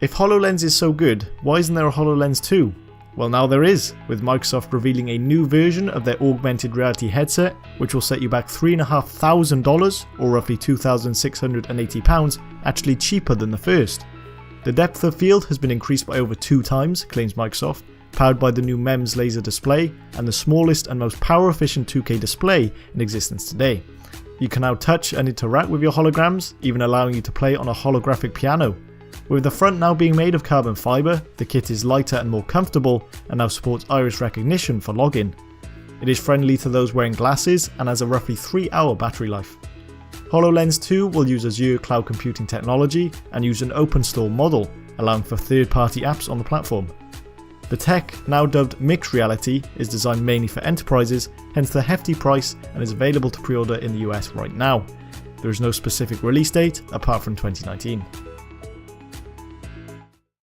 If HoloLens is so good, why isn't there a HoloLens 2? Well, now there is, with Microsoft revealing a new version of their augmented reality headset, which will set you back $3,500 or roughly £2,680, actually cheaper than the first. The depth of field has been increased by over 2 times, claims Microsoft, powered by the new MEMS laser display and the smallest and most power efficient 2K display in existence today. You can now touch and interact with your holograms, even allowing you to play on a holographic piano. With the front now being made of carbon fibre, the kit is lighter and more comfortable and now supports iris recognition for login. It is friendly to those wearing glasses and has a roughly 3-hour battery life. HoloLens 2 will use Azure cloud computing technology and use an open store model, allowing for third-party apps on the platform. The tech, now dubbed mixed reality, is designed mainly for enterprises, hence the hefty price, and is available to pre-order in the US right now. There is no specific release date apart from 2019.